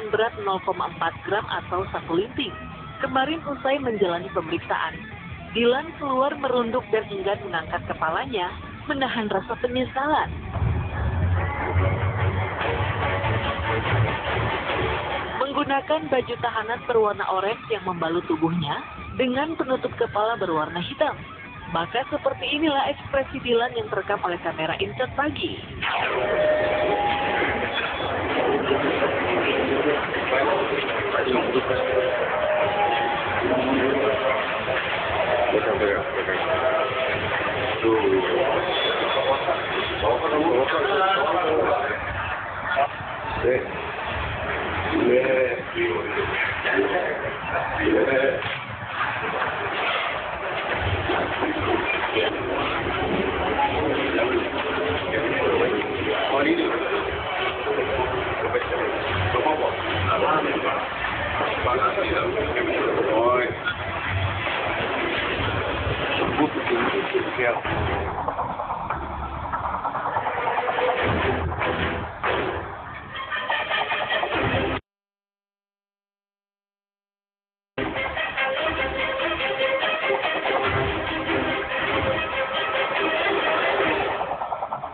dengan berat 0,4 gram atau 1 linting. Kemarin usai menjalani pemeriksaan, Dilan keluar merunduk dan enggan mengangkat kepalanya, menahan rasa penyesalan. Menggunakan baju tahanan berwarna oranye yang membalut tubuhnya dengan penutup kepala berwarna hitam. Maka seperti inilah ekspresi Dilan yang terekam oleh kamera Insight Pagi.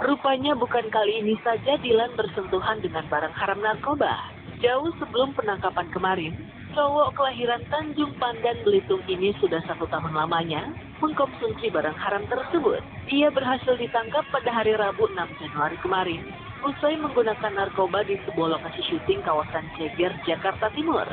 Rupanya bukan kali ini saja Dilan bersentuhan dengan barang haram narkoba. Jauh sebelum penangkapan kemarin, cowok kelahiran Tanjung Pandan, Belitung ini sudah 1 tahun lamanya mengkonsumsi barang haram tersebut. Ia berhasil ditangkap pada hari Rabu 6 Januari kemarin, usai menggunakan narkoba di sebuah lokasi syuting kawasan Ceger, Jakarta Timur.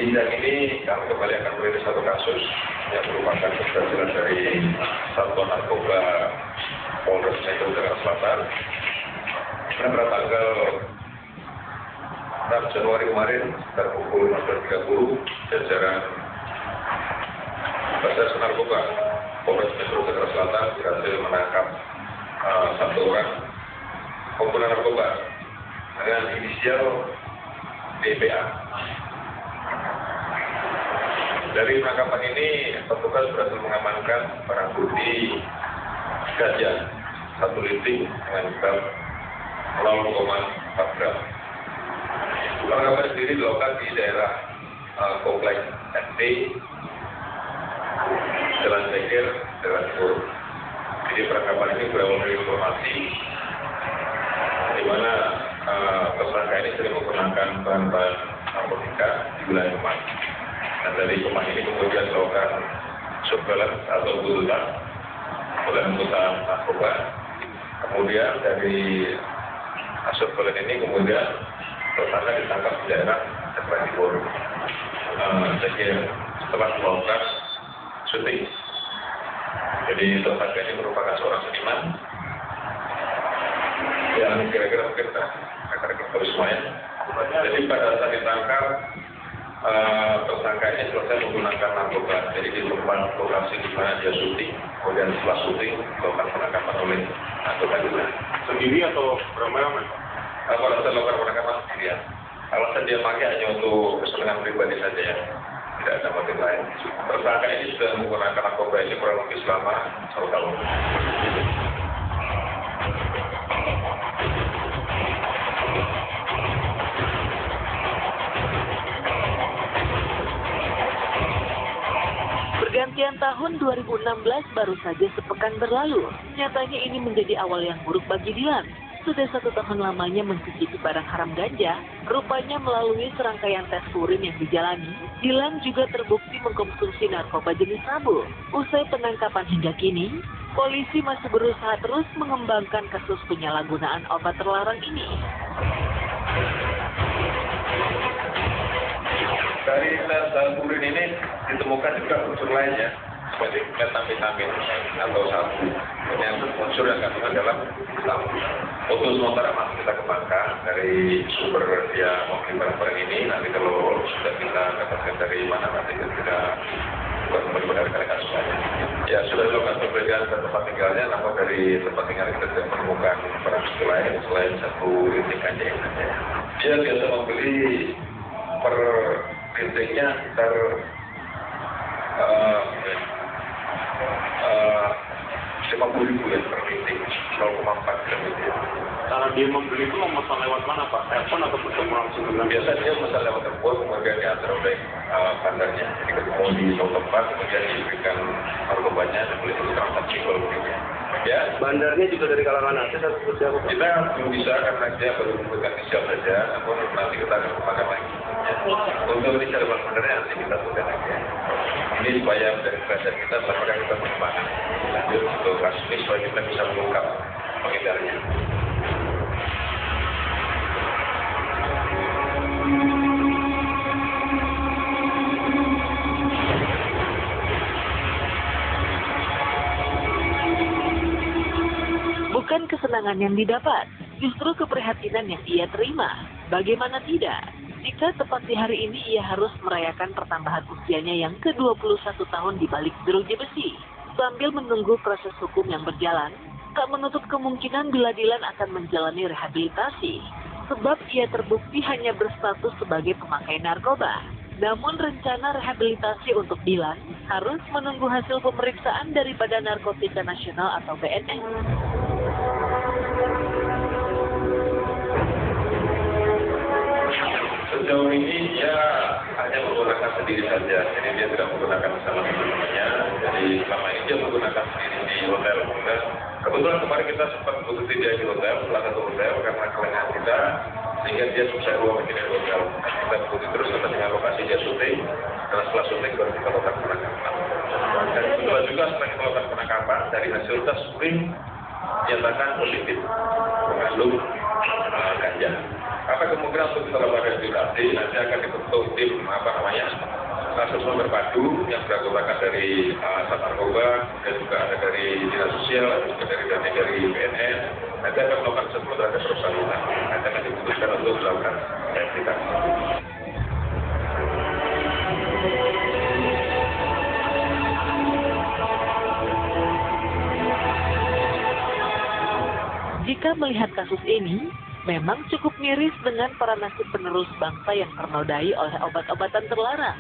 Sidang ini kami kembali akan merilis satu kasus yang merupakan keberhasilan dari Satuan Narkoba Polres Metro Jakarta Selatan. Pada tanggal 6 Januari kemarin, sekitar pukul 15.30, jajaran Bases Narkoba Polres Metro Jakarta Selatan berhasil menangkap 1 orang pengguna narkoba dengan inisial DPA. Dari penangkapan ini, petugas berhasil mengamankan barang bukti ganja 1 linting dengan berat 0,4 gram. Penangkapan sendiri dilakukan di daerah Kompleks ST, Jalan Ceger, Jakarta Timur. Jadi penangkapan ini berawal dari informasi di mana tersangka ini sering menggunakan bahan-bahan narkotika di wilayah Kemang. Dan dari Kemang ini kemudian dilakukan surveillance atau buntutan oleh anggota narkoba. Kemudian dari surveillance ini kemudian tersangka ditangkap di daerah Jakarta Timur. Setelah melakukan syuting. Jadi tersangka ini merupakan seorang seniman yang kira-kira mungkin rekan-rekan polisi semuanya. Jadi pada saat ditangkap, tersangka ini selesai menggunakan narkoba. Jadi di tempat lokasi di mana dia syuting, kemudian setelah syuting melakukan penangkapan oleh narkoba juga. Sendiri atau beramai-ramai? Pada saat melakukan penangkapan sendirian. Alasan dia pakai hanya untuk kesenangan pribadi saja ya, tidak ada motif lain. Tersangka ini sudah menggunakan narkoba ini kurang lebih selama 1 tahun. Pergantian tahun 2016 baru saja sepekan berlalu. Nyatanya ini menjadi awal yang buruk bagi Dilan. Sudah 1 tahun lamanya mencicipi barang haram ganja, rupanya melalui serangkaian tes urin yang dijalani, Dilan juga terbukti mengkonsumsi narkoba jenis sabu. Usai penangkapan hingga kini, polisi masih berusaha terus mengembangkan kasus penyalahgunaan obat terlarang ini. Dari tes urin ini ditemukan juga unsur lainnya, seperti metamfetamin atau sabu. Yang unsur yang kandungan dalam sabu. Untuk sementara masih kita kembangkan dari sumber dia mungkin barang-barang ini. Nanti kalau sudah kita dapatkan dari mana, nanti kita kembali pada rekan-rekan semuanya. Ya sudah dilakukan penggeledahan ke tempat tinggalnya, namun dari tempat tinggalnya kita tidak menemukan barang bukti lain selain 1 linting ganja yang saja. Dia biasa membeli per lintingnya sekitar 50.000 ya per titik, 0,4 gram itu ya. Cara dia membeli itu memesan lewat mana Pak? Telepon atau bertemu langsung dengan Biasa dia memesan lewat telepon, kemudian diantar oleh bandarnya. Jadi ketemu di suatu tempat, kemudian diberikan narkobanya, dan boleh itu transaksi kalau begitu. Ya, bandarnya juga dari kalangan artis atau seperti apa? kita belum bisa karena dia baru memberikan inisial saja, namun nanti kita akan kembangkan lagi. Ya. Untuk inisial bandarnya nanti kita tunda lagi. Ya. Ini supaya dari kerajaan kita, selama kita mengembangkan lanjut untuk kasus ini supaya kita bisa mengungkap pengedarnya. Bukan kesenangan yang didapat, justru keprihatinan yang ia terima. Bagaimana tidak? Jika tepat di hari ini ia harus merayakan pertambahan usianya yang ke-21 tahun di balik jeruji besi. Sambil menunggu proses hukum yang berjalan, tak menutup kemungkinan bila Dilan akan menjalani rehabilitasi. Sebab ia terbukti hanya berstatus sebagai pemakai narkoba. Namun rencana rehabilitasi untuk Dilan harus menunggu hasil pemeriksaan dari Badan Narkotika Nasional atau BNN. Sejauh ini dia hanya menggunakan sendiri saja, jadi dia tidak menggunakan bersama teman-temannya. Jadi selama ini dia menggunakan sendiri di hotel. Kebetulan kemarin kita sempat mengikuti dia di hotel, salah satu hotel karena kelengahan kita, sehingga dia susah dua di hotel. Kita ikuti terus sampai dengan lokasi dia syuting, dan setelah syuting baru kita lakukan penangkapan. Dan kebetulan juga setelah kita lakukan penangkapan, dari hasil tes urin dinyatakan positif mengandung ganja. Apa kemungkinan untuk kita lakukan rehabilitasi? Nanti akan dibentuk tim kasus terpadu yang beranggotakan dari Sat Narkoba, dan juga ada dari Dinas Sosial, ada juga dari BNN. Nanti akan melakukan sebelum ada perusahaan. Nanti akan diputuskan untuk melakukan rehabilitasi. Jika melihat kasus ini, memang cukup miris dengan para nasib penerus bangsa yang ternodai oleh obat-obatan terlarang.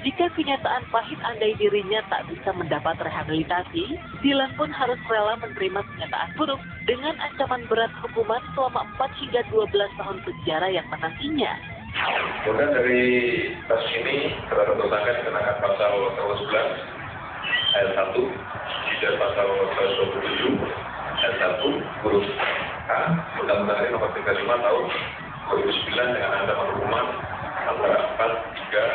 Jika kenyataan pahit andai dirinya tak bisa mendapat rehabilitasi, Dilan pun harus rela menerima kenyataan buruk dengan ancaman berat hukuman selama 4 hingga 12 tahun penjara yang menantinya. Kemudian dari kasus ini, terhadap tersangka dikenakan pasal 11 ayat 1, dan pasal 127 ayat 1 huruf K, Undang-Undang Nomor 35 Tahun 2009 dengan ancaman hukuman antara 4 hingga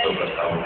12 tahun.